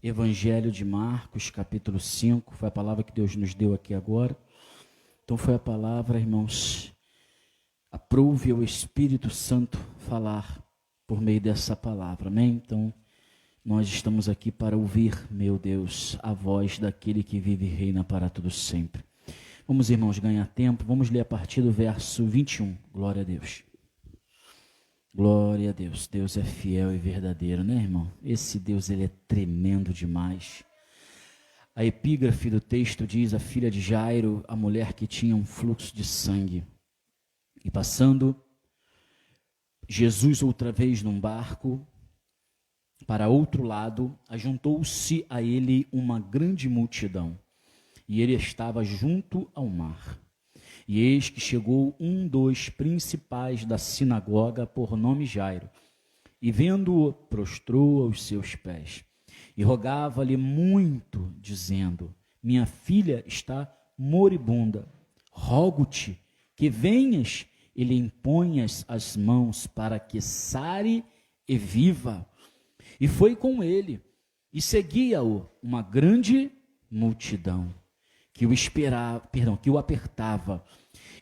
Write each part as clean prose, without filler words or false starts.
Evangelho de Marcos, capítulo 5, foi a palavra que Deus nos deu aqui agora. Então foi a palavra, irmãos, aprove o Espírito Santo falar por meio dessa palavra, amém? Então, nós estamos aqui para ouvir, meu Deus, a voz daquele que vive e reina para tudo sempre. Vamos, irmãos, ganhar tempo, vamos ler a partir do verso 21, glória a Deus. Glória a Deus, Deus é fiel e verdadeiro, né, irmão? Esse Deus, ele é tremendo demais. A epígrafe do texto diz: a filha de Jairo, a mulher que tinha um fluxo de sangue. E passando Jesus outra vez num barco para outro lado, ajuntou-se a ele uma grande multidão, e ele estava junto ao mar. E eis que chegou um dos principais da sinagoga, por nome Jairo, e vendo-o, prostrou aos seus pés, e rogava-lhe muito, dizendo: minha filha está moribunda, rogo-te que venhas e lhe imponhas as mãos para que sare e viva. E foi com ele, e seguia-o uma grande multidão, que o apertava.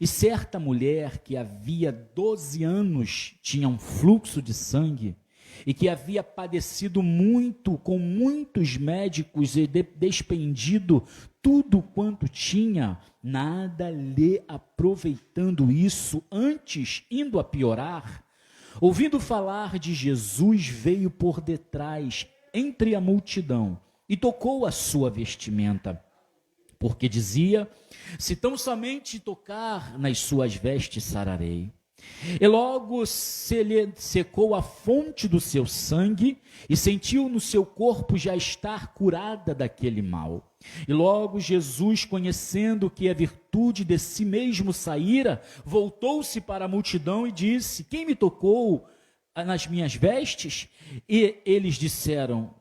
E certa mulher que havia 12 anos tinha um fluxo de sangue, e que havia padecido muito com muitos médicos e despendido tudo quanto tinha, nada lhe aproveitando isso, antes indo a piorar, ouvindo falar de Jesus, veio por detrás, entre a multidão, e tocou a sua vestimenta, porque dizia: se tão somente tocar nas suas vestes, sararei. E logo se lhe secou a fonte do seu sangue, e sentiu no seu corpo já estar curada daquele mal. E logo Jesus, conhecendo que a virtude de si mesmo saíra, voltou-se para a multidão e disse: quem me tocou nas minhas vestes? E eles disseram,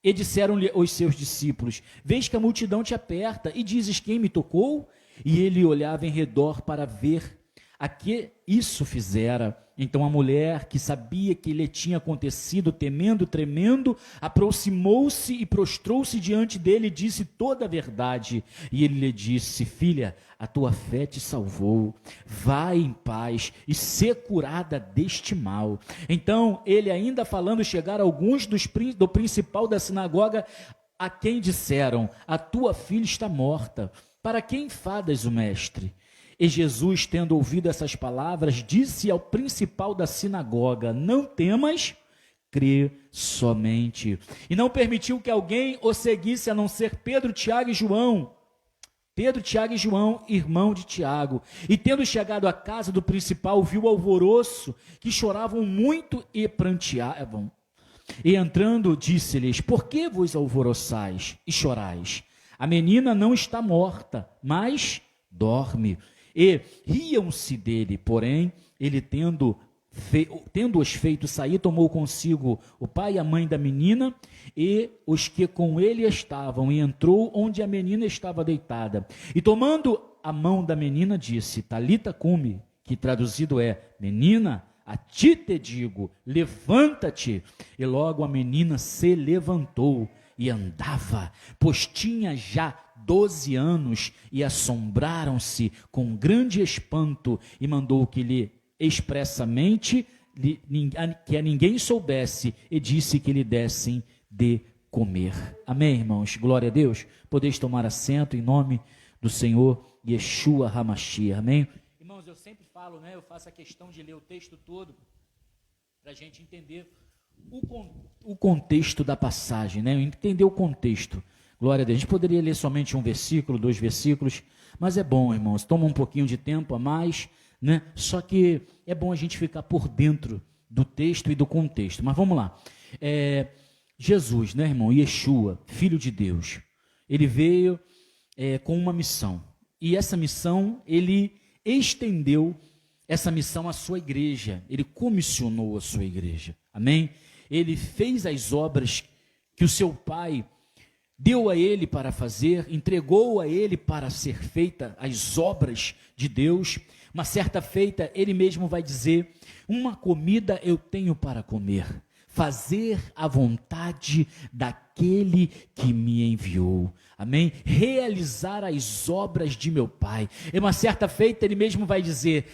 e disseram-lhe os seus discípulos: vês que a multidão te aperta, e dizes: quem me tocou? E ele olhava em redor para ver a que isso fizera. Então a mulher, que sabia que lhe tinha acontecido, temendo, tremendo, aproximou-se e prostrou-se diante dele e disse toda a verdade. E ele lhe disse: filha, a tua fé te salvou, vai em paz e sê curada deste mal. Então ele, ainda falando, chegaram alguns do principal da sinagoga, a quem disseram: a tua filha está morta, para que enfadas o mestre? E Jesus, tendo ouvido essas palavras, disse ao principal da sinagoga: não temas, crê somente. E não permitiu que alguém o seguisse, a não ser Pedro, Tiago e João. Pedro, Tiago e João, irmão de Tiago. E tendo chegado à casa do principal, viu o alvoroço, que choravam muito e pranteavam. E entrando, disse-lhes: por que vos alvoroçais e chorais? A menina não está morta, mas dorme. E riam-se dele, porém, ele tendo-os feito sair, tomou consigo o pai e a mãe da menina e os que com ele estavam, e entrou onde a menina estava deitada. E tomando a mão da menina, disse: talita cumi, que traduzido é: menina, a ti te digo, levanta-te. E logo a menina se levantou e andava, pois tinha já 12 anos, e assombraram-se com grande espanto, e mandou que lhe expressamente que a ninguém soubesse, e disse que lhe dessem de comer. Amém, irmãos? Glória a Deus. Podeis tomar assento em nome do Senhor Yeshua HaMashiach. Amém? Irmãos, eu sempre falo, né? Eu faço a questão de ler o texto todo para a gente entender o contexto da passagem, né? Entender o contexto. Glória a Deus. A gente poderia ler somente um versículo, 2 versículos, mas é bom, irmãos, toma um pouquinho de tempo a mais, né? Só que é bom a gente ficar por dentro do texto e do contexto. Mas vamos lá. Jesus, né, irmão? Yeshua, Filho de Deus, ele veio com uma missão. E essa missão, ele estendeu essa missão à sua igreja. Ele comissionou a sua igreja. Amém? Ele fez as obras que o seu pai deu a ele para fazer, entregou a ele para ser feita as obras de Deus. Uma certa feita, ele mesmo vai dizer: uma comida eu tenho para comer, fazer a vontade daquele que me enviou. Amém? Realizar as obras de meu Pai. Em uma certa feita ele mesmo vai dizer,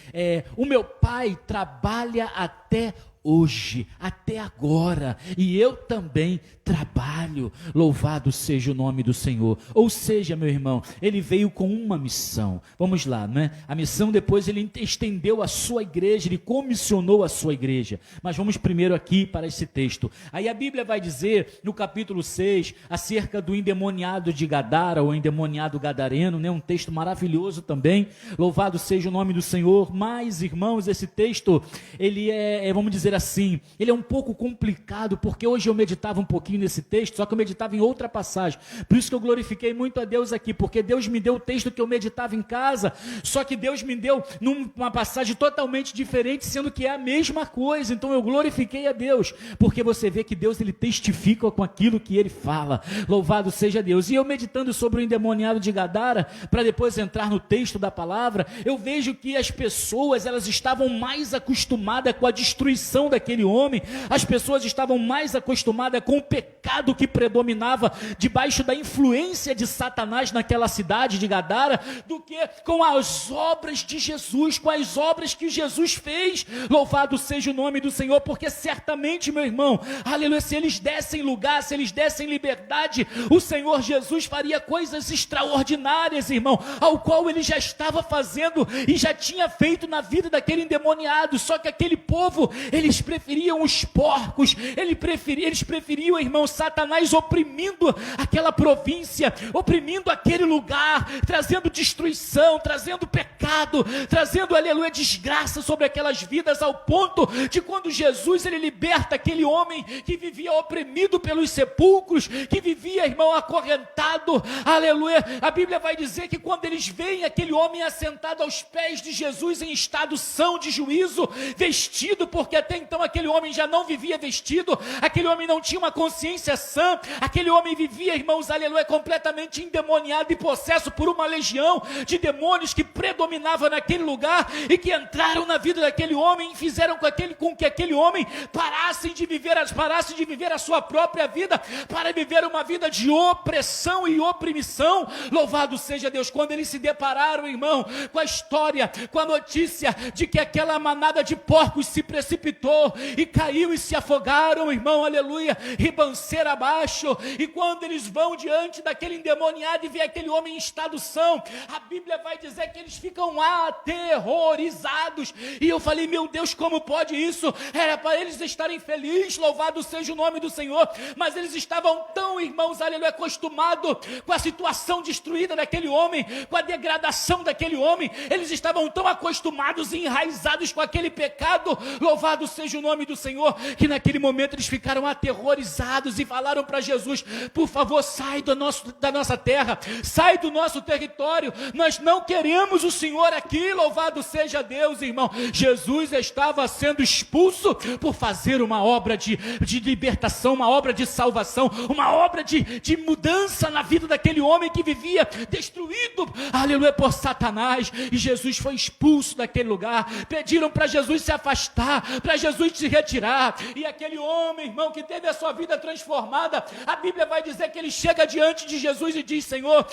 o meu Pai trabalha até hoje, até agora, e eu também trabalho, louvado seja o nome do Senhor. Ou seja, meu irmão, ele veio com uma missão, vamos lá, né? A missão depois ele estendeu a sua igreja, ele comissionou a sua igreja, mas vamos primeiro aqui para esse texto. Aí a Bíblia vai dizer, no capítulo 6, acerca do endemoniado de Gadara, ou endemoniado gadareno, né? Um texto maravilhoso também, louvado seja o nome do Senhor. Mas, irmãos, esse texto, ele vamos dizer assim, ele é um pouco complicado, porque hoje eu meditava um pouquinho nesse texto, só que eu meditava em outra passagem, por isso que eu glorifiquei muito a Deus aqui, porque Deus me deu o texto que eu meditava em casa, só que Deus me deu numa passagem totalmente diferente, sendo que é a mesma coisa. Então eu glorifiquei a Deus, porque você vê que Deus, ele testifica com aquilo que ele fala, louvado seja Deus. E eu meditando sobre o endemoniado de Gadara, para depois entrar no texto da palavra, eu vejo que as pessoas, elas estavam mais acostumadas com a destruição daquele homem, as pessoas estavam mais acostumadas com o pecado que predominava debaixo da influência de Satanás naquela cidade de Gadara, do que com as obras de Jesus, com as obras que Jesus fez. Louvado seja o nome do Senhor, porque certamente, meu irmão, aleluia, se eles dessem lugar, se eles dessem liberdade, o Senhor Jesus faria coisas extraordinárias, irmão, ao qual ele já estava fazendo e já tinha feito na vida daquele endemoniado. Só que aquele povo, eles preferiam os porcos, eles preferiam, irmão, Satanás oprimindo aquela província, oprimindo aquele lugar, trazendo destruição, trazendo pecado, trazendo, aleluia, desgraça sobre aquelas vidas, ao ponto de quando Jesus, ele liberta aquele homem que vivia oprimido pelos sepulcros, que vivia, irmão, acorrentado, aleluia, a Bíblia vai dizer que quando eles veem aquele homem assentado aos pés de Jesus em estado são de juízo, vestido, porque até então aquele homem já não vivia vestido, aquele homem não tinha uma consciência sã, aquele homem vivia, irmãos, aleluia, completamente endemoniado e possesso por uma legião de demônios que predominava naquele lugar e que entraram na vida daquele homem e fizeram com que aquele homem parasse de viver a sua própria vida, para viver uma vida de opressão e oprimição. Louvado seja Deus. Quando eles se depararam, irmão, com a história, com a notícia de que aquela manada de porcos se precipitou e caiu e se afogaram, irmão, aleluia, ribanceira abaixo, e quando eles vão diante daquele endemoniado e vê aquele homem em estado são, a Bíblia vai dizer que eles ficam aterrorizados. E eu falei, meu Deus, como pode isso? Era para eles estarem felizes, louvado seja o nome do Senhor, mas eles estavam tão, irmãos, aleluia, acostumados com a situação destruída daquele homem, com a degradação daquele homem, eles estavam tão acostumados e enraizados com aquele pecado, louvado seja o nome do Senhor, que naquele momento eles ficaram aterrorizados e falaram para Jesus, por favor, sai da nossa terra, sai do nosso território, nós não queremos o Senhor aqui. Louvado seja Deus, irmão. Jesus estava sendo expulso por fazer uma obra de libertação, uma obra de salvação, uma obra de mudança na vida daquele homem que vivia destruído, aleluia, por Satanás. E Jesus foi expulso daquele lugar, pediram para Jesus se afastar, para Jesus se retirar, e aquele homem, irmão, que teve a sua vida transformada, a Bíblia vai dizer que ele chega diante de Jesus e diz, Senhor,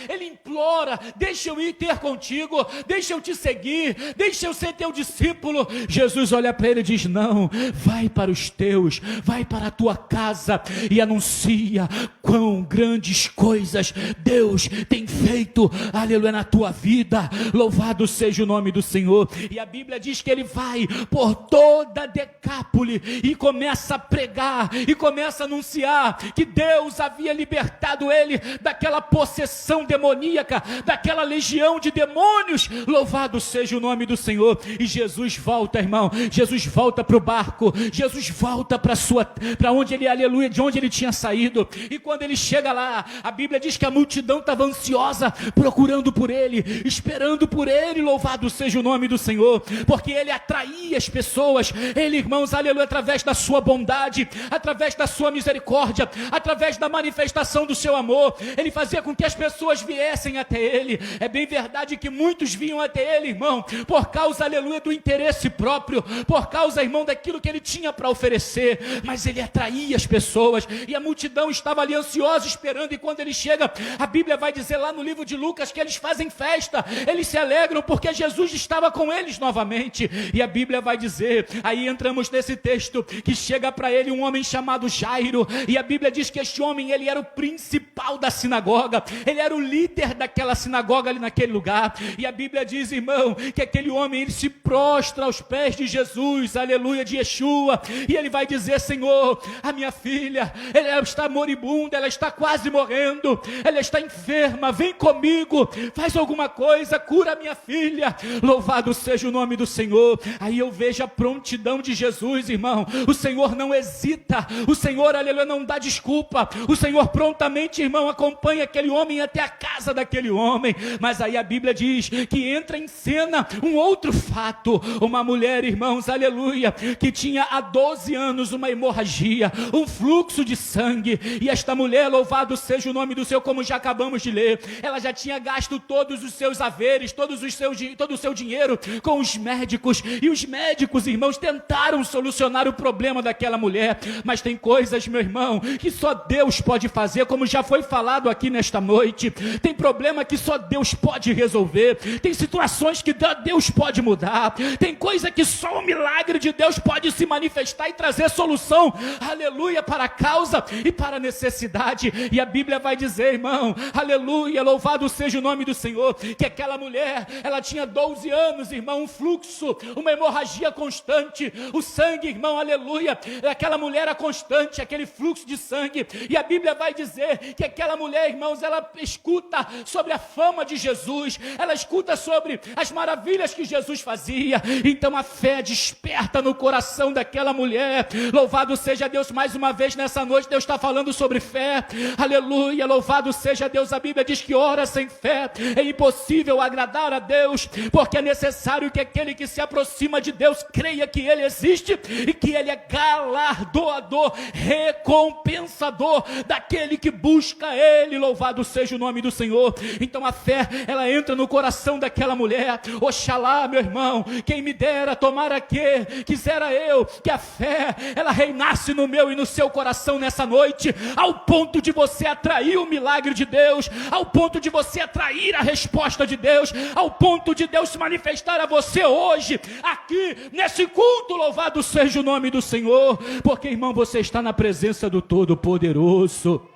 ele implora, deixa eu ir ter contigo, deixa eu te seguir, deixa eu ser teu discípulo. Jesus olha para ele e diz, não, vai para os teus, vai para a tua casa e anuncia quão grandes coisas Deus tem feito, aleluia, na tua vida. Louvado seja o nome do Senhor. E a Bíblia diz que ele vai por toda a Decápole e começa a pregar e começa a anunciar que Deus havia libertado ele daquela possessão demoníaca, daquela legião de demônios. Louvado seja o nome do Senhor. E Jesus volta, irmão, Jesus volta para o barco, Jesus volta para onde ele, aleluia, de onde ele tinha saído. E quando quando ele chega lá, a Bíblia diz que a multidão estava ansiosa, procurando por ele, esperando por ele. Louvado seja o nome do Senhor, porque ele atraía as pessoas. Ele, irmãos, aleluia, através da sua bondade, através da sua misericórdia, através da manifestação do seu amor, ele fazia com que as pessoas viessem até ele. É bem verdade que muitos vinham até ele, irmão, por causa, aleluia, do interesse próprio, por causa, irmão, daquilo que ele tinha para oferecer, mas ele atraía as pessoas, e a multidão estava ali ansiosa, esperando. E quando ele chega, a Bíblia vai dizer lá no livro de Lucas que eles fazem festa, eles se alegram porque Jesus estava com eles novamente. E a Bíblia vai dizer, aí entramos nesse texto, que chega para ele um homem chamado Jairo, e a Bíblia diz que este homem, ele era o principal da sinagoga, ele era o líder daquela sinagoga ali naquele lugar. E a Bíblia diz, irmão, que aquele homem, ele se prostra aos pés de Jesus, aleluia, de Yeshua, e ele vai dizer: Senhor, a minha filha, ela está moribunda, ela está quase morrendo, ela está enferma, vem comigo, faz alguma coisa, cura a minha filha. Louvado seja o nome do Senhor. Aí eu vejo a prontidão de Jesus, irmão. O Senhor não hesita, o Senhor, aleluia, não dá desculpa, o Senhor prontamente, irmão, acompanha aquele homem até a casa daquele homem. Mas aí a Bíblia diz que entra em cena um outro fato, uma mulher, irmãos, aleluia, que tinha há 12 anos uma hemorragia, um fluxo de sangue. E esta mulher, louvado seja o nome do Senhor, como já acabamos de ler, ela já tinha gasto todos os seus haveres, todo o seu dinheiro com os médicos, e os médicos, irmãos, tentaram solucionar o problema daquela mulher. Mas tem coisas, meu irmão, que só Deus pode fazer, como já foi falado aqui nesta noite. Tem problema que só Deus pode resolver, tem situações que Deus pode mudar, tem coisa que só o milagre de Deus pode se manifestar e trazer solução, aleluia, para a causa e para a necessidade. E a Bíblia vai dizer, irmão, aleluia, louvado seja o nome do Senhor, que aquela mulher, ela tinha 12 anos, irmão, um fluxo, uma hemorragia constante, o sangue, irmão, aleluia, aquela mulher era constante, aquele fluxo de sangue. E a Bíblia vai dizer que aquela mulher, irmãos, ela escuta sobre a fama de Jesus, ela escuta sobre as maravilhas que Jesus fazia. Então a fé desperta no coração daquela mulher. Louvado seja Deus, mais uma vez nessa noite Deus está falando sobre fé, aleluia, louvado seja Deus. A Bíblia diz que ora sem fé é impossível agradar a Deus, porque é necessário que aquele que se aproxima de Deus creia que Ele existe e que Ele é galardoador, recompensador daquele que busca Ele. Louvado seja o nome do Senhor. Então a fé, ela entra no coração daquela mulher. Oxalá, meu irmão, quem me dera, tomara que quisera eu que a fé, ela reinasse no meu e no seu coração nessa noite, ao ponto de você atrair o milagre de Deus, ao ponto de você atrair a resposta de Deus, ao ponto de Deus se manifestar a você hoje, aqui nesse culto. Louvado seja o nome do Senhor, porque, irmão, você está na presença do Todo-Poderoso.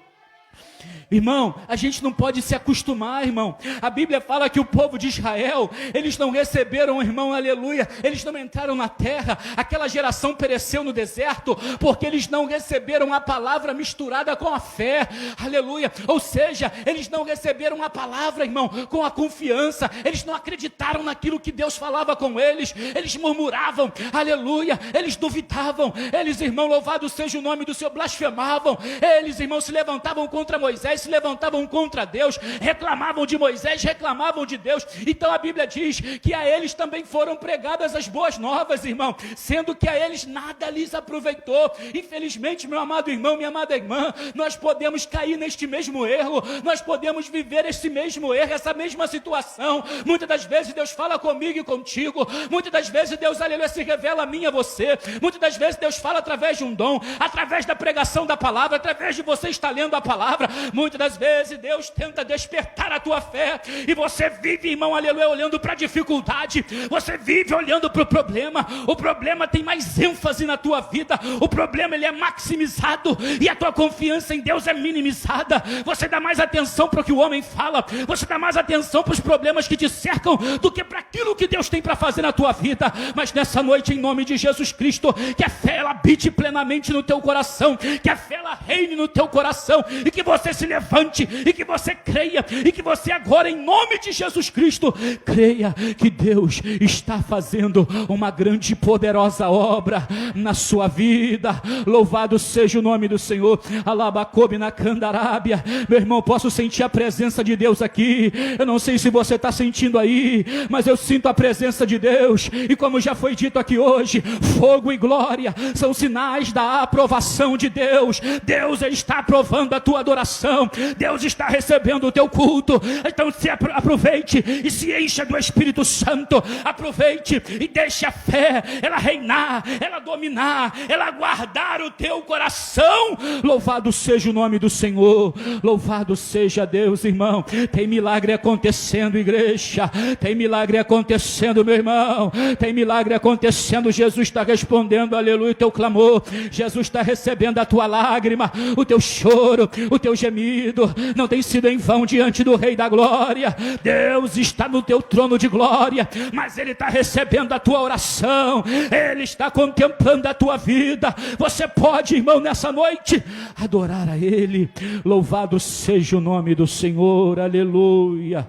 Irmão, a gente não pode se acostumar, irmão. A Bíblia fala que o povo de Israel, eles não receberam, irmão, aleluia, eles não entraram na terra, aquela geração pereceu no deserto, porque eles não receberam a palavra misturada com a fé, aleluia. Ou seja, eles não receberam a palavra, irmão, com a confiança, eles não acreditaram naquilo que Deus falava com eles, eles murmuravam, aleluia, eles duvidavam, eles, irmão, louvado seja o nome do Senhor, blasfemavam, eles, irmão, se levantavam contra Moisés, se levantavam contra Deus, reclamavam de Moisés, reclamavam de Deus. Então a Bíblia diz que a eles também foram pregadas as boas novas, irmão, sendo que a eles nada lhes aproveitou. Infelizmente, meu amado irmão, minha amada irmã, nós podemos cair neste mesmo erro, nós podemos viver esse mesmo erro, essa mesma situação. Muitas das vezes Deus fala comigo e contigo, muitas das vezes Deus, aleluia, se revela a mim e a você, muitas das vezes Deus fala através de um dom, através da pregação da palavra, através de você estar lendo a palavra. Muitas das vezes Deus tenta despertar a tua fé, e você vive, irmão, aleluia, olhando para a dificuldade, você vive olhando para o problema tem mais ênfase na tua vida, o problema ele é maximizado, e a tua confiança em Deus é minimizada. Você dá mais atenção para o que o homem fala, você dá mais atenção para os problemas que te cercam, do que para aquilo que Deus tem para fazer na tua vida. Mas nessa noite, em nome de Jesus Cristo, que a fé ela habite plenamente no teu coração, que a fé ela reine no teu coração, e que você se levante e que você creia, e que você agora, em nome de Jesus Cristo, creia que Deus está fazendo uma grande e poderosa obra na sua vida. Louvado seja o nome do Senhor. Alabacobe na Candarábia. Meu irmão, posso sentir a presença de Deus aqui. Eu não sei se você está sentindo aí, mas eu sinto a presença de Deus. E como já foi dito aqui hoje, fogo e glória são sinais da aprovação de Deus. Deus está aprovando a tua adoração. Deus está recebendo o teu culto. Então aproveite e se encha do Espírito Santo. Aproveite e deixe a fé ela reinar, ela dominar, ela guardar o teu coração. Louvado seja o nome do Senhor. Louvado seja Deus, irmão. Tem milagre acontecendo, igreja. Tem milagre acontecendo, meu irmão. Tem milagre acontecendo. Jesus está respondendo, aleluia, o teu clamor. Jesus está recebendo a tua lágrima, o teu choro, o teu gemido. Não tem sido em vão diante do Rei da Glória. Deus está no teu trono de glória, mas Ele está recebendo a tua oração. Ele está contemplando a tua vida. Você pode, irmão, nessa noite adorar a Ele. Louvado seja o nome do Senhor, aleluia.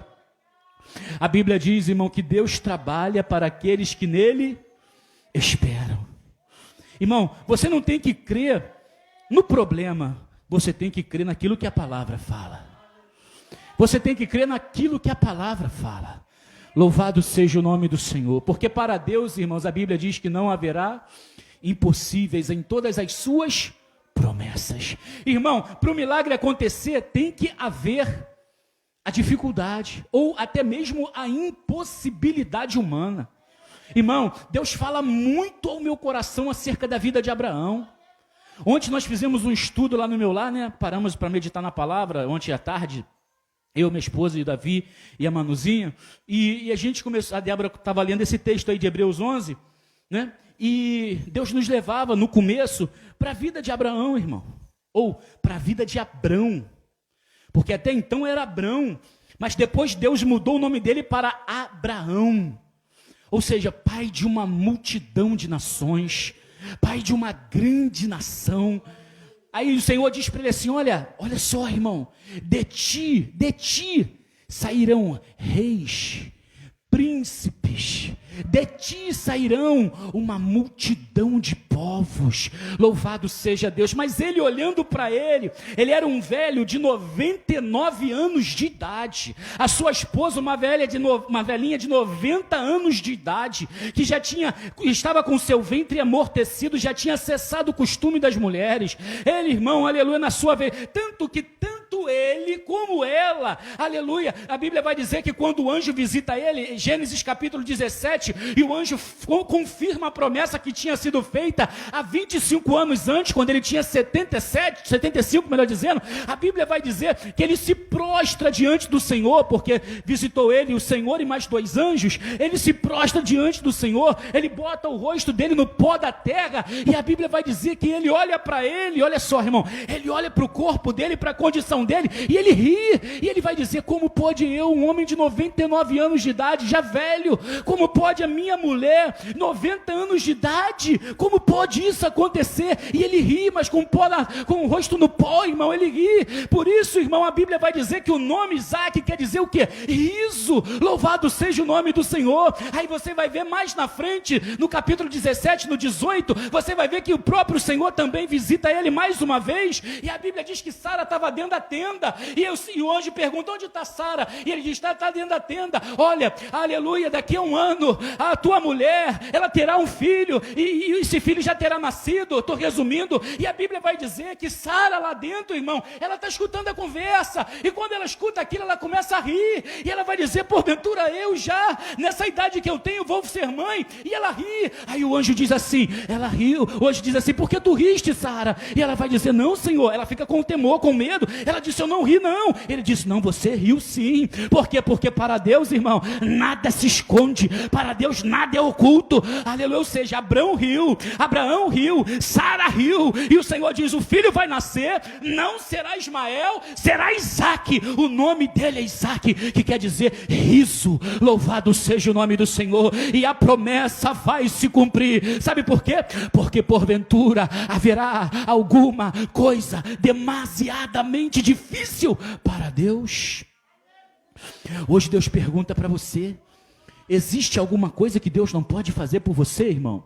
A Bíblia diz, irmão, que Deus trabalha para aqueles que nele esperam. Irmão, você não tem que crer no problema, você tem que crer naquilo que a palavra fala. Você tem que crer naquilo que a palavra fala. Louvado seja o nome do Senhor, porque para Deus, irmãos, a Bíblia diz que não haverá impossíveis em todas as suas promessas. Irmão, para o milagre acontecer, tem que haver a dificuldade, ou até mesmo a impossibilidade humana. Irmão, Deus fala muito ao meu coração acerca da vida de Abraão. Ontem nós fizemos um estudo lá no meu lar, né? Paramos para meditar na palavra, ontem à tarde, eu, minha esposa e o Davi e a Manuzinha, e a gente começou, a Débora estava lendo esse texto aí de Hebreus 11, né? E Deus nos levava no começo para a vida de Abraão, irmão, ou para a vida de Abrão, porque até então era Abrão, mas depois Deus mudou o nome dele para Abraão, ou seja, pai de uma multidão de nações, pai de uma grande nação. Aí o Senhor diz para ele assim, olha só, irmão, de ti sairão reis, príncipes, de ti sairão uma multidão de povos. Louvado seja Deus. Mas ele, olhando para ele era um velho de 99 anos de idade, a sua esposa uma velhinha de 90 anos de idade, que estava com seu ventre amortecido, já tinha cessado o costume das mulheres. Ele, irmão, aleluia, na sua vez, tanto ele como ela, aleluia, a Bíblia vai dizer que quando o anjo visita ele, Gênesis capítulo 17, e o anjo confirma a promessa que tinha sido feita há 25 anos antes, quando ele tinha 75, melhor dizendo, a Bíblia vai dizer que ele se prostra diante do Senhor, porque visitou ele o Senhor e mais 2 anjos, ele se prostra diante do Senhor, ele bota o rosto dele no pó da terra, e a Bíblia vai dizer que ele olha para ele, olha só, irmão, ele olha para o corpo dele, para a condição dele, e ele ri, e ele vai dizer, como pode eu, um homem de 99 anos de idade, já velho, como pode a minha mulher, 90 anos de idade, como pode isso acontecer? E ele ri, mas com o rosto no pó, irmão, ele ri. Por isso, irmão, a Bíblia vai dizer que o nome Isaac quer dizer o quê? Riso. Louvado seja o nome do Senhor. Aí você vai ver mais na frente, no capítulo 17, no 18, você vai ver que o próprio Senhor também visita ele mais uma vez, e a Bíblia diz que Sara estava dentro da tenda, e o anjo pergunta, onde está Sara? E ele diz, está dentro da tenda. Olha, aleluia, daqui a um ano, a tua mulher, ela terá um filho, e esse filho já terá nascido. Estou resumindo, e a Bíblia vai dizer que Sara lá dentro, irmão, ela está escutando a conversa, e quando ela escuta aquilo, ela começa a rir, e ela vai dizer, porventura eu já, nessa idade que eu tenho, vou ser mãe? E ela ri. Aí o anjo diz assim, ela riu, o anjo diz assim, por que tu riste, Sara? E ela vai dizer, não, Senhor. Ela fica com temor, com medo, ela disse, eu não ri não. Ele disse, não, você riu sim. Por quê? Porque para Deus, irmão, nada se esconde, para Deus nada é oculto, aleluia. Ou seja, Abraão riu, Sara riu, e o Senhor diz, o filho vai nascer, não será Ismael, será Isaac, o nome dele é Isaac, que quer dizer riso. Louvado seja o nome do Senhor, e a promessa vai se cumprir. Sabe por quê? Porque porventura haverá alguma coisa demasiadamente difícil difícil para Deus? Hoje Deus pergunta para você: existe alguma coisa que Deus não pode fazer por você, irmão?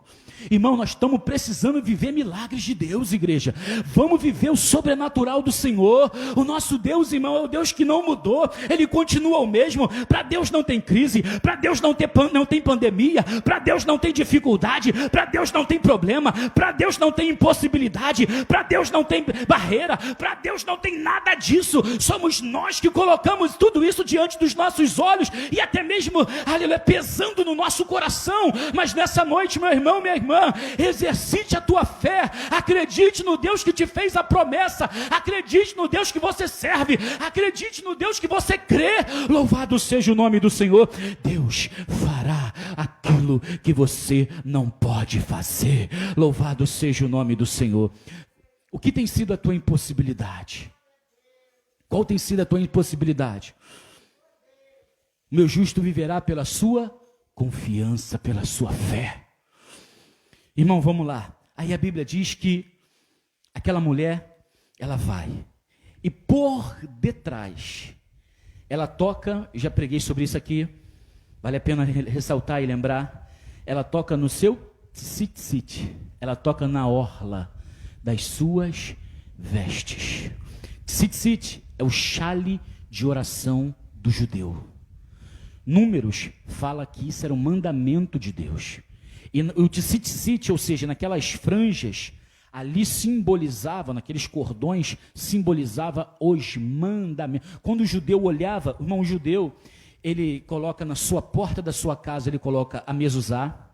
Irmão, nós estamos precisando viver milagres de Deus, igreja. Vamos viver o sobrenatural do Senhor. O nosso Deus, irmão, é o Deus que não mudou. Ele continua o mesmo. Para Deus não tem crise. Para Deus não tem pandemia. Para Deus não tem dificuldade. Para Deus não tem problema. Para Deus não tem impossibilidade. Para Deus não tem barreira. Para Deus não tem nada disso. Somos nós que colocamos tudo isso diante dos nossos olhos e até mesmo, aleluia, pesando no nosso coração. Mas nessa noite, meu irmão, minha irmã, exercite a tua fé, acredite no Deus que te fez a promessa, acredite no Deus que você serve, acredite no Deus que você crê. Louvado seja o nome do Senhor. Deus fará aquilo que você não pode fazer. Louvado seja o nome do Senhor. O que tem sido a tua impossibilidade? Qual tem sido a tua impossibilidade? Meu justo viverá pela sua confiança, pela sua fé. Irmão, vamos lá. Aí a Bíblia diz que aquela mulher, ela vai. E por detrás, ela toca, já preguei sobre isso aqui, vale a pena ressaltar e lembrar, ela toca no seu tzitzit, ela toca na orla das suas vestes. Tzitzit é o xale de oração do judeu. Números fala que isso era um mandamento de Deus. E o tzitzit, ou seja, naquelas franjas, ali simbolizava, naqueles cordões, simbolizava os mandamentos. Quando o judeu olhava, irmão, o judeu, ele coloca na sua porta da sua casa, ele coloca a mezuzá,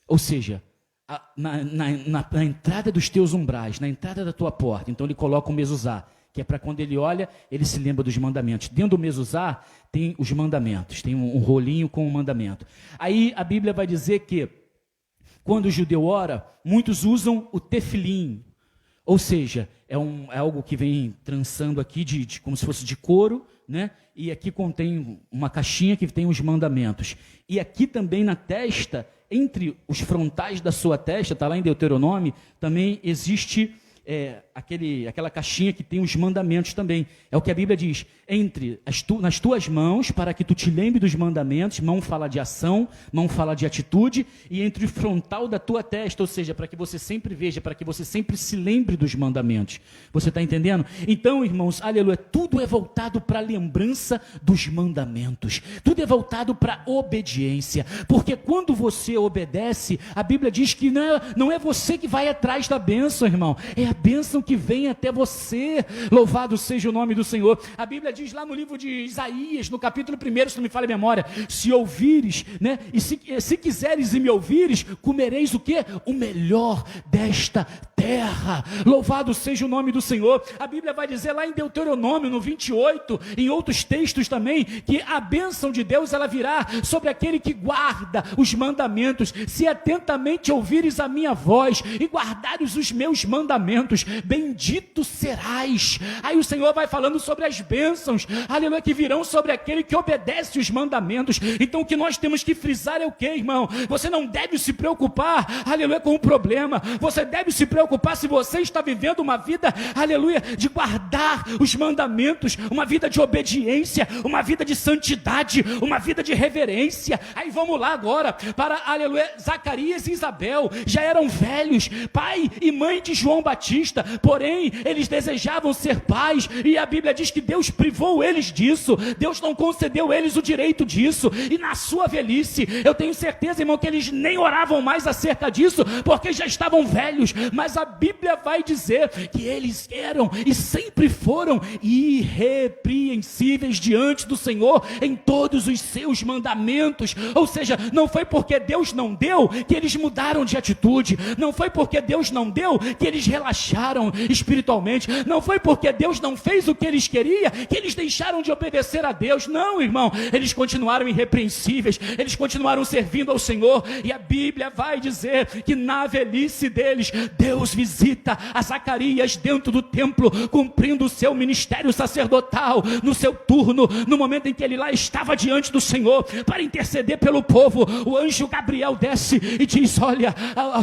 ou seja, na entrada dos teus umbrais, na entrada da tua porta, então ele coloca o mezuzá, que é para quando ele olha, ele se lembra dos mandamentos. Dentro do mezuzá tem os mandamentos, tem um rolinho com o mandamento. Aí a Bíblia vai dizer que, quando o judeu ora, muitos usam o tefilim, ou seja, é algo que vem trançando aqui, como se fosse de couro, né? E aqui contém uma caixinha que tem os mandamentos. E aqui também na testa, entre os frontais da sua testa, está lá em Deuteronômio, também existe aquela caixinha que tem os mandamentos também. É o que a Bíblia diz: nas tuas mãos, para que tu te lembre dos mandamentos. Mão fala de ação, mão fala de atitude, e entre o frontal da tua testa, ou seja, para que você sempre veja, para que você sempre se lembre dos mandamentos. Você está entendendo? Então, irmãos, aleluia, tudo é voltado para a lembrança dos mandamentos, tudo é voltado para a obediência, porque quando você obedece, a Bíblia diz que não é você que vai atrás da bênção, irmão, é a bênção que vem até você. Louvado seja o nome do Senhor. A Bíblia diz lá no livro de Isaías, no capítulo 1, se não me falha a memória, se ouvires, né, e se quiseres e me ouvires, comereis o quê? O melhor desta terra. Louvado seja o nome do Senhor. A Bíblia vai dizer lá em Deuteronômio, no 28, em outros textos também, que a bênção de Deus, ela virá sobre aquele que guarda os mandamentos. Se atentamente ouvires a minha voz e guardares os meus mandamentos, bendito serás. Aí o Senhor vai falando sobre as bênçãos, aleluia, que virão sobre aquele que obedece os mandamentos. Então o que nós temos que frisar é o que, irmão? Você não deve se preocupar, aleluia, com o problema. Você deve se preocupar se você está vivendo uma vida, aleluia, de guardar os mandamentos, uma vida de obediência, uma vida de santidade, uma vida de reverência. Aí vamos lá agora para, aleluia, Zacarias e Isabel, já eram velhos, pai e mãe de João Batista, porém eles desejavam ser pais, e a Bíblia diz que Deus privou eles disso, Deus não concedeu eles o direito disso, e na sua velhice, eu tenho certeza, irmão, que eles nem oravam mais acerca disso, porque já estavam velhos. Mas a Bíblia vai dizer que eles eram e sempre foram irrepreensíveis diante do Senhor em todos os seus mandamentos. Ou seja, não foi porque Deus não deu que eles mudaram de atitude, não foi porque Deus não deu que eles relaxaram espiritualmente, não foi porque Deus não fez o que eles queriam que eles deixaram de obedecer a Deus. Não, irmão, eles continuaram irrepreensíveis, eles continuaram servindo ao Senhor, e a Bíblia vai dizer que na velhice deles, Deus Deus visita a Zacarias dentro do templo, cumprindo o seu ministério sacerdotal, no seu turno, no momento em que ele lá estava diante do Senhor, para interceder pelo povo. O anjo Gabriel desce e diz: olha,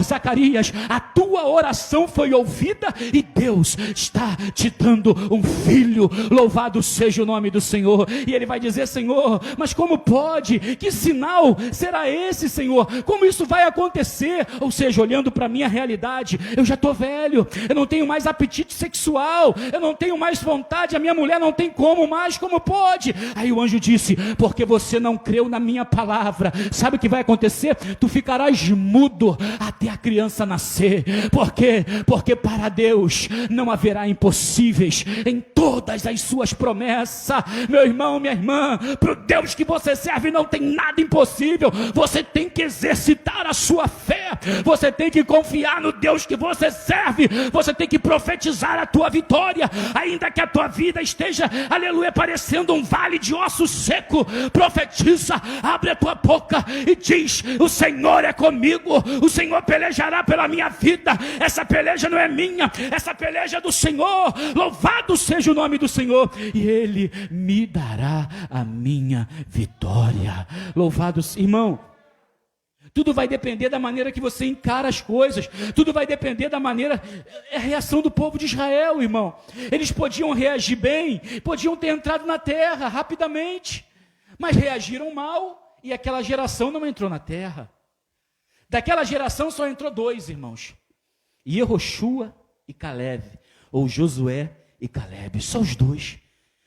Zacarias, a tua oração foi ouvida e Deus está te dando um filho, louvado seja o nome do Senhor. E ele vai dizer: Senhor, mas como pode? Que sinal será esse, Senhor? Como isso vai acontecer? Ou seja, olhando para a minha realidade, eu já estou velho, eu não tenho mais apetite sexual, eu não tenho mais vontade, a minha mulher não tem como mais, como pode? Aí o anjo disse: porque você não creu na minha palavra, sabe o que vai acontecer? Tu ficarás mudo até a criança nascer. Por quê? Porque para Deus não haverá impossíveis em todas as suas promessas. Meu irmão, minha irmã, para o Deus que você serve não tem nada impossível. Você tem que exercitar a sua fé, você tem que confiar no Deus que você serve, você tem que profetizar a tua vitória, ainda que a tua vida esteja, aleluia, parecendo um vale de osso seco. Profetiza, abre a tua boca e diz: o Senhor é comigo, o Senhor pelejará pela minha vida. Essa peleja não é minha, essa peleja é do Senhor. Louvado seja o nome do Senhor, e Ele me dará a minha vitória. Louvado, irmão. Tudo vai depender da maneira que você encara as coisas. Tudo vai depender da maneira... É a reação do povo de Israel, irmão. Eles podiam reagir bem, podiam ter entrado na terra rapidamente, mas reagiram mal e aquela geração não entrou na terra. Daquela geração só entrou 2, irmãos: Yehoshua e Caleb, ou Josué e Caleb, só os 2.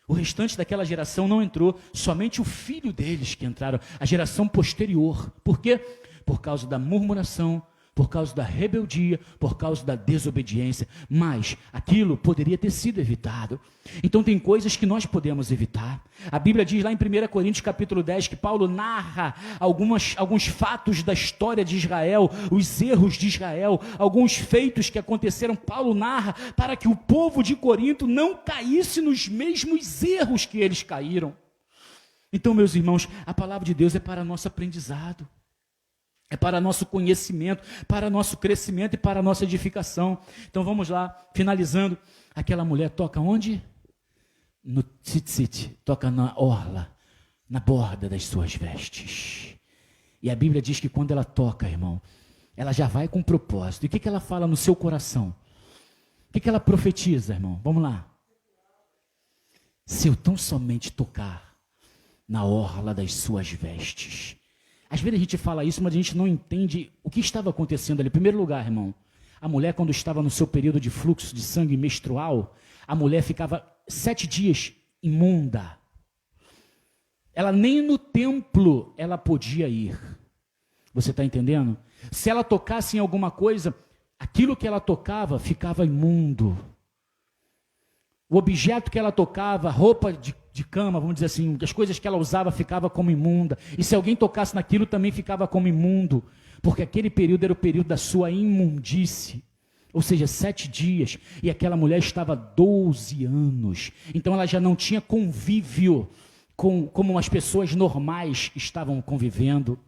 O restante daquela geração não entrou, somente o filho deles que entraram, a geração posterior. Por quê? Por causa da murmuração, por causa da rebeldia, por causa da desobediência. Mas aquilo poderia ter sido evitado. Então tem coisas que nós podemos evitar. A Bíblia diz lá em 1 Coríntios capítulo 10, que Paulo narra alguns fatos da história de Israel, os erros de Israel, alguns feitos que aconteceram. Paulo narra para que o povo de Corinto não caísse nos mesmos erros que eles caíram. Então, meus irmãos, a palavra de Deus é para nosso aprendizado, é para nosso conhecimento, para nosso crescimento e para nossa edificação. Então vamos lá, finalizando. Aquela mulher toca onde? No tzitzit, toca na orla, na borda das suas vestes. E a Bíblia diz que quando ela toca, irmão, ela já vai com propósito. E o que ela fala no seu coração? O que ela profetiza, irmão? Vamos lá. Se eu tão somente tocar na orla das suas vestes. Às vezes a gente fala isso, mas a gente não entende o que estava acontecendo ali. Em primeiro lugar, irmão, a mulher, quando estava no seu período de fluxo de sangue menstrual, a mulher ficava 7 dias imunda. Ela nem no templo ela podia ir. Você está entendendo? Se ela tocasse em alguma coisa, aquilo que ela tocava ficava imundo. O objeto que ela tocava, roupa de cama, vamos dizer assim, as coisas que ela usava ficava como imunda. E se alguém tocasse naquilo também ficava como imundo, porque aquele período era o período da sua imundície. Ou seja, 7 dias, e aquela mulher estava 12 anos. Então ela já não tinha convívio como as pessoas normais estavam convivendo.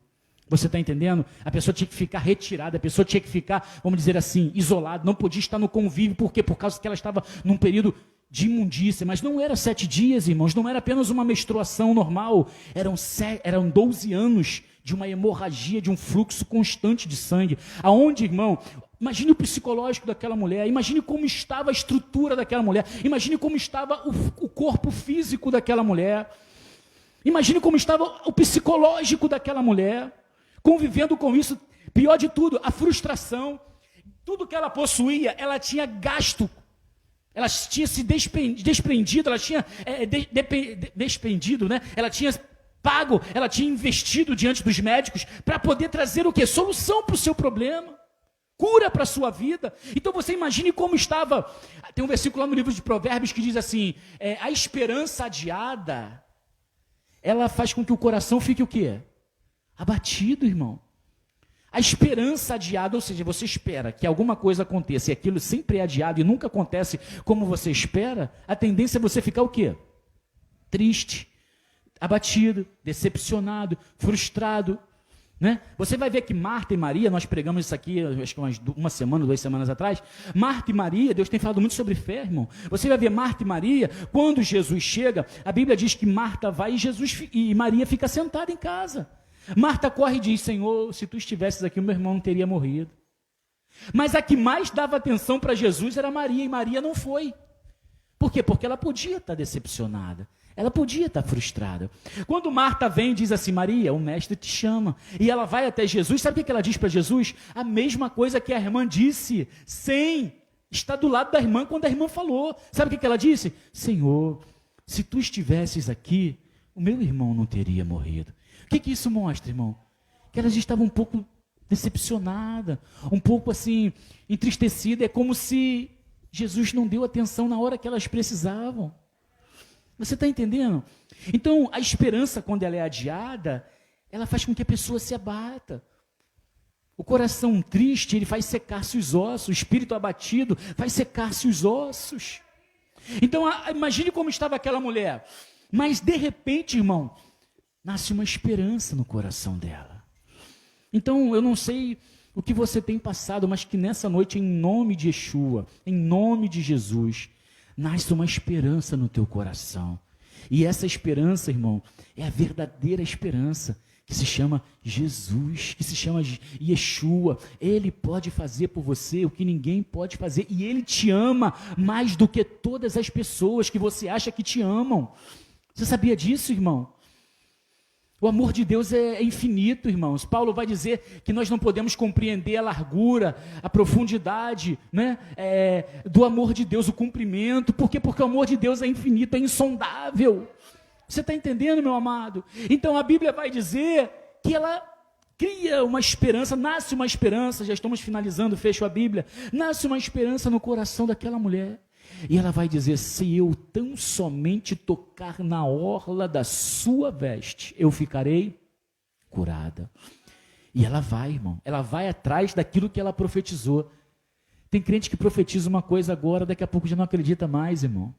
Você está entendendo? A pessoa tinha que ficar retirada, a pessoa tinha que ficar, vamos dizer assim, isolada, não podia estar no convívio. Por quê? Por causa que ela estava num período de imundícia. Mas não era 7 dias, irmãos, não era apenas uma menstruação normal, eram 12 anos de uma hemorragia, de um fluxo constante de sangue. Aonde, irmão, imagine o psicológico daquela mulher, imagine como estava a estrutura daquela mulher, imagine como estava o corpo físico daquela mulher, imagine como estava o psicológico daquela mulher, convivendo com isso. Pior de tudo, a frustração. Tudo que ela possuía, ela tinha gasto. Ela tinha se desprendido, ela tinha despendido, né? Ela tinha pago, ela tinha investido diante dos médicos para poder trazer o quê? Solução para o seu problema, cura para a sua vida. Então você imagine como estava. Tem um versículo lá no livro de Provérbios que diz assim, a esperança adiada, ela faz com que o coração fique o quê? Abatido, irmão. A esperança adiada, ou seja, você espera que alguma coisa aconteça e aquilo sempre é adiado e nunca acontece como você espera, a tendência é você ficar o quê? Triste, abatido, decepcionado, frustrado. Né? Você vai ver que Marta e Maria, nós pregamos isso aqui, acho que uma semana, 2 semanas atrás. Marta e Maria, Deus tem falado muito sobre fé, irmão. Você vai ver Marta e Maria, quando Jesus chega, a Bíblia diz que Marta vai e Maria fica sentada em casa. Marta corre e diz: Senhor, se tu estivesses aqui, o meu irmão não teria morrido. Mas a que mais dava atenção para Jesus era Maria, e Maria não foi. Por quê? Porque ela podia estar decepcionada. Ela podia estar frustrada. Quando Marta vem e diz assim: Maria, o mestre te chama. E ela vai até Jesus. Sabe o que ela diz para Jesus? A mesma coisa que a irmã disse, sem estar do lado da irmã quando a irmã falou. Sabe o que ela disse? Senhor, se tu estivesses aqui, o meu irmão não teria morrido. O que isso mostra, irmão? Que elas estavam um pouco decepcionadas, um pouco assim, entristecidas. É como se Jesus não deu atenção na hora que elas precisavam. Você está entendendo? Então, a esperança, quando ela é adiada, ela faz com que a pessoa se abata. O coração triste, ele faz secar-se os ossos. O espírito abatido faz secar-se os ossos. Então, imagine como estava aquela mulher. Mas, de repente, irmão, nasce uma esperança no coração dela. Então, eu não sei o que você tem passado, mas que nessa noite, em nome de Yeshua, em nome de Jesus, nasce uma esperança no teu coração. E essa esperança, irmão, é a verdadeira esperança, que se chama Jesus, que se chama Yeshua. Ele pode fazer por você o que ninguém pode fazer. E Ele te ama mais do que todas as pessoas que você acha que te amam. Você sabia disso, irmão? O amor de Deus é infinito, irmãos. Paulo vai dizer que nós não podemos compreender a largura, a profundidade, né, do amor de Deus, o comprimento. Por quê? Porque o amor de Deus é infinito, é insondável. Você está entendendo, meu amado? Então a Bíblia vai dizer que ela cria uma esperança, nasce uma esperança. Já estamos finalizando, fecho a Bíblia. Nasce uma esperança no coração daquela mulher. E ela vai dizer: se eu tão somente tocar na orla da sua veste, eu ficarei curada. E ela vai, irmão, ela vai atrás daquilo que ela profetizou. Tem crente que profetiza uma coisa agora, daqui a pouco já não acredita mais, irmão.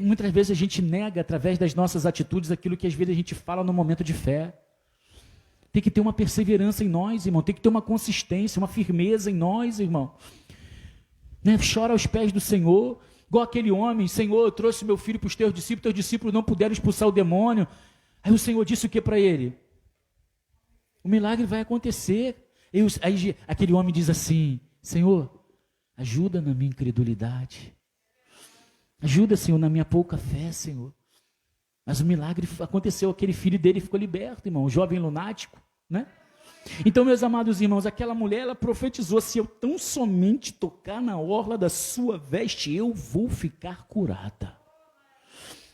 Muitas vezes a gente nega, através das nossas atitudes, aquilo que às vezes a gente fala no momento de fé. Tem que ter uma perseverança em nós, irmão, tem que ter uma consistência, uma firmeza em nós, irmão. Né? Chora aos pés do Senhor, igual aquele homem: Senhor, eu trouxe meu filho para os teus discípulos não puderam expulsar o demônio. Aí o Senhor disse o que para ele? O milagre vai acontecer. Aí aquele homem diz assim: Senhor, ajuda na minha incredulidade, ajuda, Senhor, na minha pouca fé, Senhor. Mas o milagre aconteceu, aquele filho dele ficou liberto, irmão, um jovem lunático, né? Então, meus amados irmãos, aquela mulher, ela profetizou: se eu tão somente tocar na orla da sua veste, eu vou ficar curada.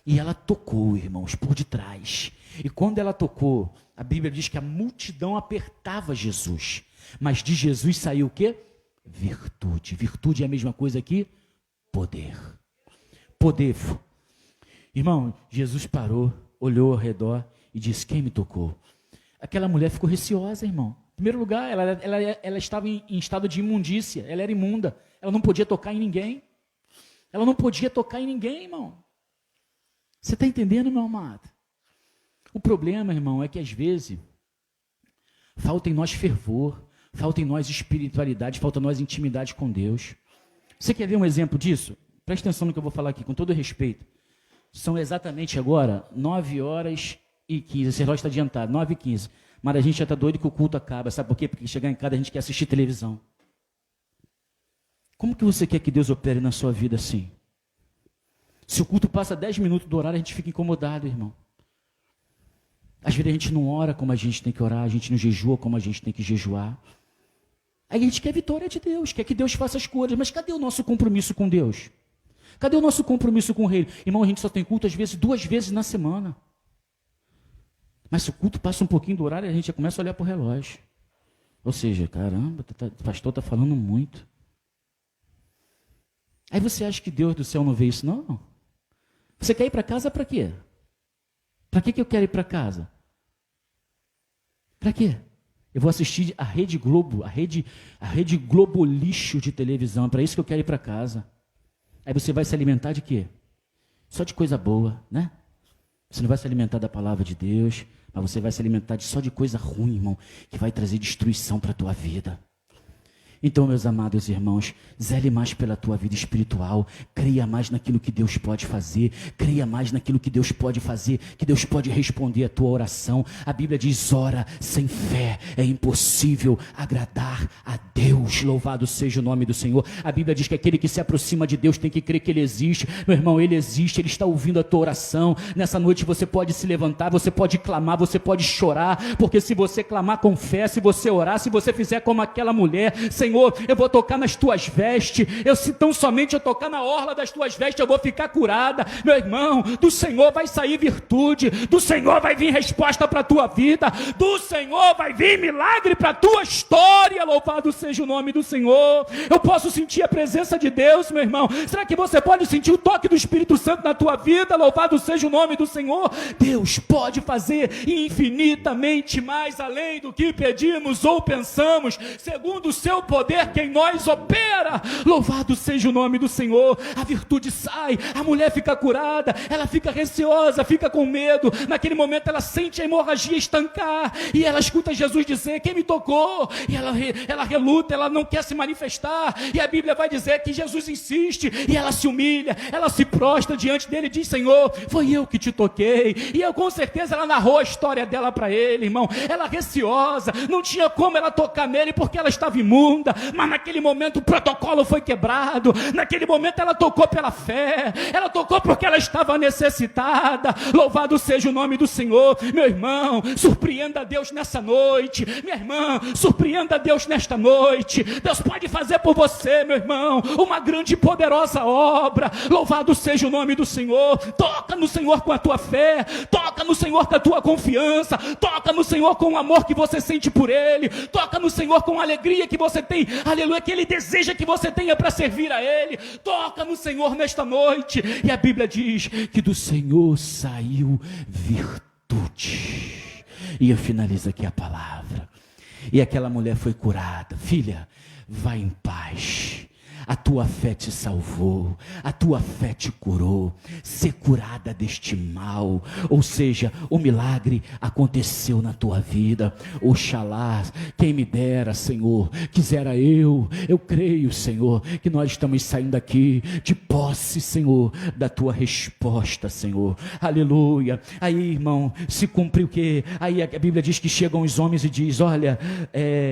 E ela tocou, irmãos, por detrás. E quando ela tocou, a Bíblia diz que a multidão apertava Jesus. Mas de Jesus saiu o quê? Virtude. Virtude é a mesma coisa que poder. Poder. Irmão, Jesus parou, olhou ao redor e disse: quem me tocou? Aquela mulher ficou receosa, irmão. Em primeiro lugar, ela estava em estado de imundícia, ela era imunda, ela não podia tocar em ninguém. Ela não podia tocar em ninguém, irmão. Você está entendendo, meu amado? O problema, irmão, é que às vezes falta em nós fervor, falta em nós espiritualidade, falta em nós intimidade com Deus. Você quer ver um exemplo disso? Presta atenção no que eu vou falar aqui, com todo respeito. São exatamente agora 9h15, esse relógio está adiantado, 9h15. Mas a gente já está doido que o culto acaba, sabe por quê? Porque chegar em casa a gente quer assistir televisão. Como que você quer que Deus opere na sua vida assim? Se o culto passa 10 minutos do horário, a gente fica incomodado, irmão. Às vezes a gente não ora como a gente tem que orar, a gente não jejua como a gente tem que jejuar. Aí a gente quer a vitória de Deus, quer que Deus faça as coisas, mas cadê o nosso compromisso com Deus? Cadê o nosso compromisso com o Rei? Irmão, a gente só tem culto às vezes 2 vezes na semana. Mas se o culto passa um pouquinho do horário, a gente já começa a olhar para o relógio. Ou seja, caramba, o pastor está falando muito. Aí você acha que Deus do céu não vê isso? Não. Você quer ir para casa para quê? Para que eu quero ir para casa? Para quê? Eu vou assistir a Rede Globo, a rede Globo lixo de televisão. É para isso que eu quero ir para casa. Aí você vai se alimentar de quê? Só de coisa boa, né? Você não vai se alimentar da palavra de Deus, Mas você vai se alimentar só de coisa ruim, irmão, que vai trazer destruição para a tua vida. Então, meus amados irmãos, zele mais pela tua vida espiritual, creia mais naquilo que Deus pode fazer, creia mais naquilo que Deus pode fazer, que Deus pode responder a tua oração. A Bíblia diz, ora, sem fé é impossível agradar a Deus. Louvado seja o nome do Senhor. A Bíblia diz que aquele que se aproxima de Deus tem que crer que Ele existe. Meu irmão, Ele existe, Ele está ouvindo a tua oração. Nessa noite você pode se levantar, você pode clamar, você pode chorar, porque se você clamar com fé, se você orar, se você fizer como aquela mulher, Senhor, eu vou tocar nas tuas vestes, se tão somente eu tocar na orla das tuas vestes, eu vou ficar curada. Meu irmão, do Senhor vai sair virtude, do Senhor vai vir resposta para a tua vida, do Senhor vai vir milagre para a tua história. Louvado seja o nome do Senhor. Eu posso sentir a presença de Deus, meu irmão. Será que você pode sentir o toque do Espírito Santo na tua vida? Louvado seja o nome do Senhor. Deus pode fazer infinitamente mais além do que pedimos ou pensamos, segundo o seu poder que em nós opera. Louvado seja o nome do Senhor. A virtude sai, a mulher fica curada, ela fica receosa, fica com medo. Naquele momento ela sente a hemorragia estancar e ela escuta Jesus dizer, quem me tocou? E ela reluta, ela não quer se manifestar, e a Bíblia vai dizer que Jesus insiste, e ela se humilha, ela se prostra diante dele e diz, Senhor, foi eu que te toquei. E eu, com certeza, ela narrou a história dela para ele, irmão. Ela receosa, não tinha como ela tocar nele porque ela estava imunda, mas naquele momento o protocolo foi quebrado. Naquele momento ela tocou pela fé, ela tocou porque ela estava necessitada. Louvado seja o nome do Senhor. Meu irmão, surpreenda Deus nessa noite. Minha irmã, surpreenda Deus nesta noite. Deus pode fazer por você, meu irmão, uma grande e poderosa obra. Louvado seja o nome do Senhor. Toca no Senhor com a tua fé, toca no Senhor com a tua confiança, toca no Senhor com o amor que você sente por Ele, toca no Senhor com a alegria que você tem, aleluia, que Ele deseja que você tenha para servir a Ele. Toca no Senhor nesta noite. E a Bíblia diz que do Senhor saiu virtude. E eu finalizo aqui a palavra. E aquela mulher foi curada. Filha, vai em paz. A tua fé te salvou, a tua fé te curou. Ser curada deste mal, ou seja, o milagre aconteceu na tua vida. Oxalá, quem me dera, Senhor, quisera eu creio, Senhor, que nós estamos saindo aqui de posse, Senhor, da tua resposta, Senhor. Aleluia. Aí, irmão, se cumpriu o quê? Aí a Bíblia diz que chegam os homens e diz, olha,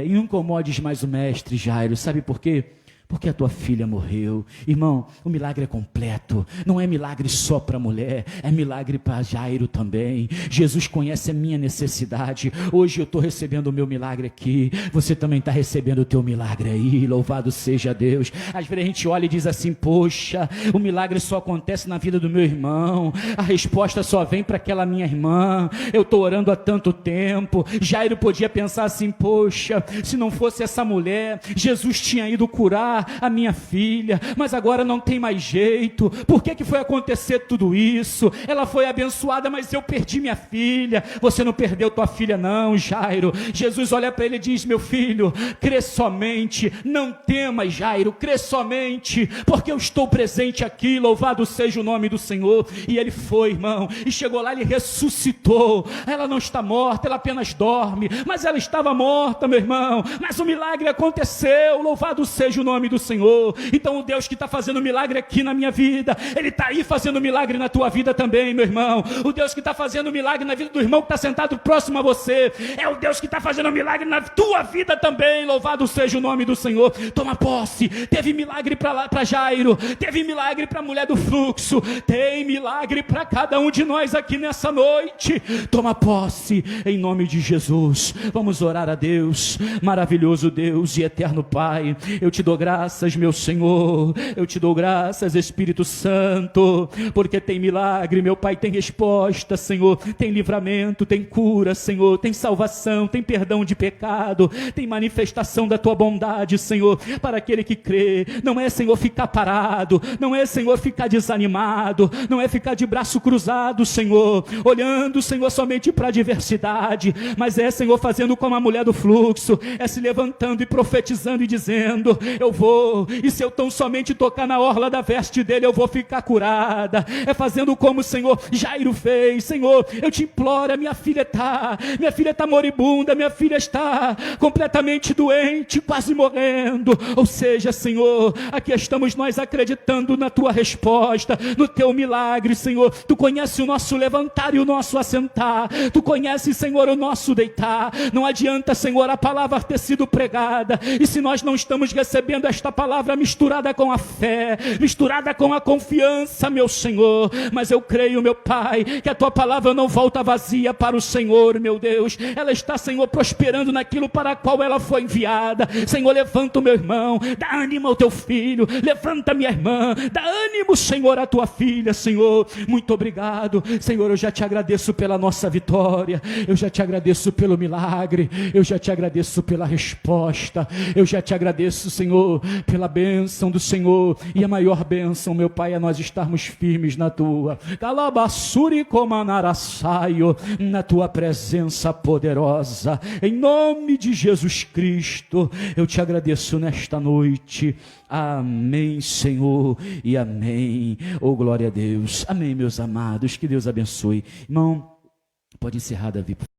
não incomodes mais o mestre Jairo. Sabe por quê? Porque a tua filha morreu. Irmão, o milagre é completo. Não é milagre só para a mulher, é milagre para Jairo também. Jesus conhece a minha necessidade. Hoje eu estou recebendo o meu milagre aqui, você também está recebendo o teu milagre aí. Louvado seja Deus. Às vezes a gente olha e diz assim, poxa, o milagre só acontece na vida do meu irmão, a resposta só vem para aquela minha irmã. Eu estou orando há tanto tempo. Jairo podia pensar assim, poxa, se não fosse essa mulher, Jesus tinha ido curar a minha filha, mas agora não tem mais jeito. Por que foi acontecer tudo isso? Ela foi abençoada, mas eu perdi minha filha. Você não perdeu tua filha não, Jairo. Jesus olha para ele e diz, meu filho, crê somente, não temas, Jairo, crê somente, porque eu estou presente aqui. Louvado seja o nome do Senhor. E ele foi, irmão, e chegou lá, ele ressuscitou. Ela não está morta, ela apenas dorme, mas ela estava morta, meu irmão, mas o milagre aconteceu. Louvado seja o nome do Senhor. Então o Deus que está fazendo milagre aqui na minha vida, Ele está aí fazendo milagre na tua vida também, meu irmão. O Deus que está fazendo milagre na vida do irmão que está sentado próximo a você, é o Deus que está fazendo milagre na tua vida também. Louvado seja o nome do Senhor. Toma posse. Teve milagre para Jairo, teve milagre para a mulher do fluxo, tem milagre para cada um de nós aqui nessa noite. Toma posse em nome de Jesus. Vamos orar a Deus. Maravilhoso Deus e eterno Pai, eu te dou graças, meu Senhor, eu te dou graças, Espírito Santo, porque tem milagre, meu Pai, tem resposta, Senhor, tem livramento, tem cura, Senhor, tem salvação, tem perdão de pecado, tem manifestação da tua bondade, Senhor, para aquele que crê. Não é, Senhor, ficar parado, não é, Senhor, ficar desanimado, não é ficar de braço cruzado, Senhor, olhando, Senhor, somente para a adversidade, mas é, Senhor, fazendo como a mulher do fluxo, é se levantando e profetizando e dizendo, eu vou vou, e se eu tão somente tocar na orla da veste dele, eu vou ficar curada. É fazendo como o Senhor Jairo fez. Senhor, eu te imploro, minha filha está moribunda, minha filha está completamente doente, quase morrendo. Ou seja, Senhor, aqui estamos nós acreditando na tua resposta, no teu milagre, Senhor. Tu conhece o nosso levantar e o nosso assentar, tu conheces, Senhor, o nosso deitar. Não adianta, Senhor, a palavra ter sido pregada, e se nós não estamos recebendo esta palavra misturada com a fé, misturada com a confiança, meu Senhor, mas eu creio, meu Pai, que a tua palavra não volta vazia para o Senhor, meu Deus. Ela está, Senhor, prosperando naquilo para a qual ela foi enviada. Senhor, levanta o meu irmão, dá ânimo ao teu filho, levanta minha irmã, dá ânimo, Senhor, à tua filha, Senhor. Muito obrigado, Senhor, eu já te agradeço pela nossa vitória, eu já te agradeço pelo milagre, eu já te agradeço pela resposta, eu já te agradeço, Senhor, pela bênção do Senhor. E a maior bênção, meu Pai, é nós estarmos firmes na tua na tua presença poderosa, em nome de Jesus Cristo. Eu te agradeço nesta noite. Amém, Senhor, e amém. Oh, glória a Deus. Amém, meus amados. Que Deus abençoe. Irmão, pode encerrar, Davi.